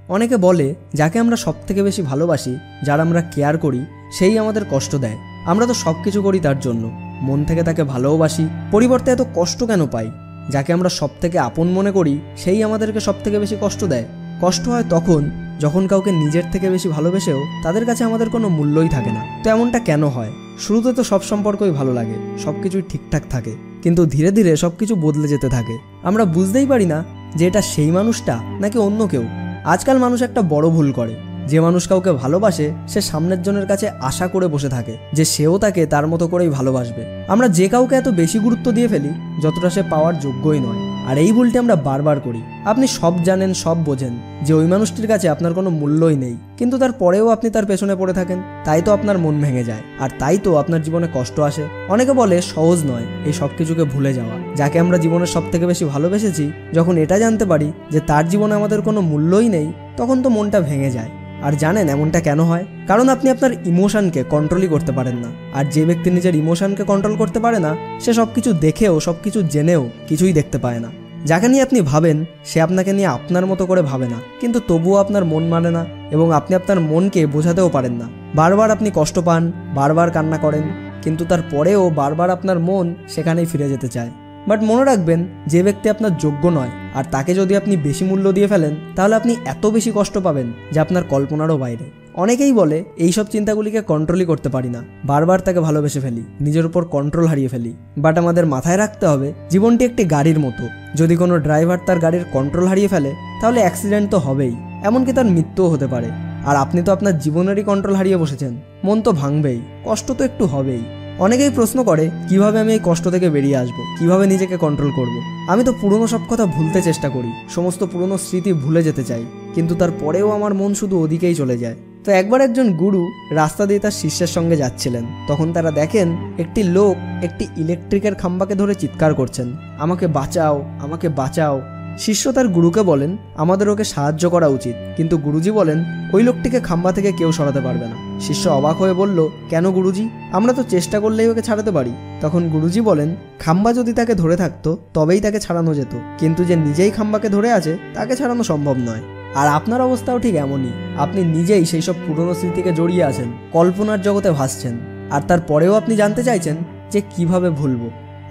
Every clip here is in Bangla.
অনেকে বলে যাকে আমরা সবথেকে বেশি ভালোবাসি, যার আমরা কেয়ার করি, সেই আমাদের কষ্ট দেয়। আমরা তো সব কিছু করি তার জন্য, মন থেকে তাকে ভালোবাসি, পরিবর্তে এত কষ্ট কেন পাই? যাকে আমরা সবথেকে আপন মনে করি সেই আমাদেরকে সবথেকে বেশি কষ্ট দেয়। কষ্ট হয় তখন যখন কাউকে নিজের থেকে বেশি ভালোবেসেও তাদের কাছে আমাদের কোনো মূল্যই থাকে না। তো এমনটা কেন হয়? শুরুতে তো সব সম্পর্কই ভালো লাগে, সব কিছুই ঠিকঠাক থাকে, কিন্তু ধীরে ধীরে সব কিছু বদলে যেতে থাকে। আমরা বুঝতেই পারি না যে এটা সেই মানুষটা নাকি অন্য কেউ। আজকাল মানুষ একটা বড় ভুল করে, যে মানুষ কাউকে ভালোবাসে সে সামনের জনের কাছে আশা করে বসে থাকে যে সেও তাকে তার মতো করেই ভালোবাসবে। আমরা যে কাউকে এত বেশি গুরুত্ব দিয়ে ফেলি যতটা সে পাওয়ার যোগ্যই নয়, আর এই ভুলটি আমরা বারবার করি। আপনি সব জানেন, সব বোঝেন যে ওই মানুষটির কাছে আপনার কোনো মূল্যই নেই, কিন্তু তারপরেও আপনি তার পেছনে পড়ে থাকেন। তাই তো আপনার মন ভেঙে যায়, আর তাই তো আপনার জীবনে কষ্ট আসে। অনেকে বলে সহজ নয় এই সব কিছুকে ভুলে যাওয়া। যাকে আমরা জীবনের সব থেকে বেশি ভালোবেসেছি, যখন এটা জানতে পারি যে তার জীবনে আমাদের কোনো মূল্যই নেই, তখন তো মনটা ভেঙে যায়। আর জানেন এমনটা কেন হয়? কারণ আপনি আপনার ইমোশনকে কন্ট্রোলই করতে পারেন না। আর যে ব্যক্তি নিজের ইমোশনকে কন্ট্রোল করতে পারে না, সে সব কিছু দেখেও, সব কিছু জেনেও কিছুই দেখতে পায় না। যাকে নিয়ে আপনি ভাবেন সে আপনাকে নিয়ে আপনার মতো করে ভাবে না, কিন্তু তবুও আপনার মন মানে না, এবং আপনি আপনার মনকে বোঝাতেও পারেন না। বারবার আপনি কষ্ট পান, বারবার কান্না করেন, কিন্তু তারপরেও বারবার আপনার মন সেখানেই ফিরে যেতে চায়। বাট মনে রাখবেন, যে ব্যক্তি আপনার যোগ্য নয় আর তাকে যদি আপনি বেশি মূল্য দিয়ে ফেলেন, তাহলে আপনি এত বেশি কষ্ট পাবেন যে আপনার কল্পনারও বাইরে। অনেকেই বলে এইসব চিন্তাগুলিকে কন্ট্রোলই করতে পারি না, বারবার তাকে ভালোবেসে ফেলি, নিজের উপর কন্ট্রোল হারিয়ে ফেলি। বাট আমাদের মাথায় রাখতে হবে, জীবনটি একটি গাড়ির মতো। যদি কোনো ড্রাইভার তার গাড়ির কন্ট্রোল হারিয়ে ফেলে, তাহলে অ্যাক্সিডেন্ট তো হবেই, এমনকি তার মৃত্যুও হতে পারে। আর আপনি তো আপনার জীবনেরই কন্ট্রোল হারিয়ে বসেছেন, মন তো ভাঙবেই, কষ্ট তো একটু হবেই। অনেকেই প্রশ্ন করে কিভাবে আমি এই কষ্ট থেকে বেরিয়ে আসবো, কিভাবে নিজেকে কন্ট্রোল করব। আমি তো পুরনো সব কথা ভুলতে চেষ্টা করি, সমস্ত পুরনো স্মৃতি ভুলে যেতে চাই, কিন্তু তারপরেও আমার মন শুধু ওদিকেই চলে যায়। তো একবার একজন গুরু রাস্তা দিয়ে তার শিষ্যের সঙ্গে যাচ্ছিলেন। তখন তারা দেখেন একটি লোক একটি ইলেকট্রিকের খাম্বাকে ধরে চিৎকার করছেন, আমাকে বাঁচাও, আমাকে বাঁচাও। শিষ্য তার গুরুকে বলেন আমাদের ওকে সাহায্য করা উচিত, কিন্তু গুরুজি বলেন ওই লোকটিকে খাম্বা থেকে কেউ সরাতে পারবে না। শিষ্য অবাক হয়ে বলল, কেন গুরুজি? আমরা তো চেষ্টা করলেই ওকে ছাড়াতে পারি। তখন গুরুজি বলেন, খাম্বা যদি তাকে ধরে থাকতো তবেই তাকে ছাড়ানো যেত, কিন্তু যে নিজেই খাম্বাকে ধরে আছে তাকে ছাড়ানো সম্ভব নয়। আর আপনার অবস্থাও ঠিক এমনই। আপনি নিজেই সেই সব পুরনো স্মৃতিকে জড়িয়ে আছেন, কল্পনার জগতে ভাসছেন, আর তারপরেও আপনি জানতে চাইছেন যে কিভাবে ভুলবো।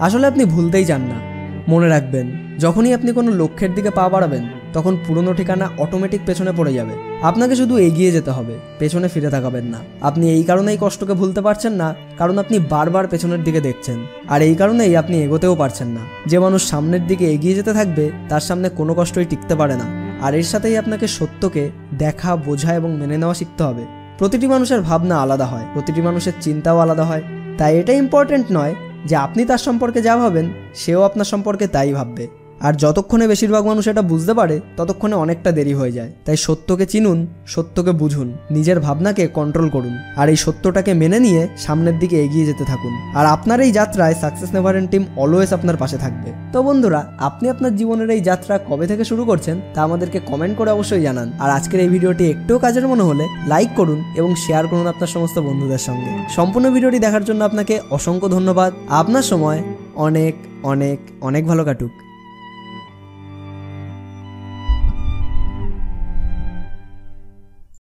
আসলে আপনি ভুলতেই চান না। মনে রাখবেন, যখনই আপনি কোনো লক্ষ্যের দিকে পা বাড়াবেন, তখন পুরনো ঠিকানা অটোমেটিক পেছনে পড়ে যাবে। আপনাকে শুধু এগিয়ে যেতে হবে, পেছনে ফিরে তাকাবেন না। আপনি এই কারণেই কষ্টকে ভুলতে পারছেন না, কারণ আপনি বারবার পেছনের দিকে দেখছেন, আর এই কারণেই আপনি এগোতেও পারছেন না। যে মানুষ সামনের দিকে এগিয়ে যেতে থাকবে, তার সামনে কোনো কষ্টই টিকতে পারে না। আর এর সাথেই আপনাকে সত্যকে দেখা, বোঝা এবং মেনে নেওয়া শিখতে হবে। প্রতিটি মানুষের ভাবনা আলাদা হয়, প্রতিটি মানুষের চিন্তাও আলাদা হয়। তাই এটা ইম্পর্টেন্ট নয় যে আপনি তার সম্পর্কে যা ভাবেন সেও আপনার সম্পর্কে তাই ভাববে। আর যতক্ষণে বেশিরভাগ মানুষ এটা বুঝতে পারে, ততক্ষণে অনেকটা দেরি হয়ে যায়। তাই সত্যকে চিনুন, সত্যকে বুঝুন, নিজের ভাবনাকে কন্ট্রোল করুন, আর এই সত্যটাকে মেনে নিয়ে সামনের দিকে এগিয়ে যেতে থাকুন। আর আপনার এই যাত্রায় success never end team always আপনার পাশে থাকবে। তো বন্ধুরা, আপনি আপনার জীবনের এই যাত্রা কবে থেকে শুরু করছেন তা আমাদেরকে কমেন্ট করে অবশ্যই জানান। আর আজকের এই ভিডিওটি একটুও কাজের মনে হলে লাইক করুন এবং শেয়ার করুন আপনার সমস্ত বন্ধুদের সঙ্গে। সম্পূর্ণ ভিডিওটি দেখার জন্য আপনাকে অসংখ্য ধন্যবাদ। আপনার সময় অনেক অনেক অনেক ভালো কাটুক।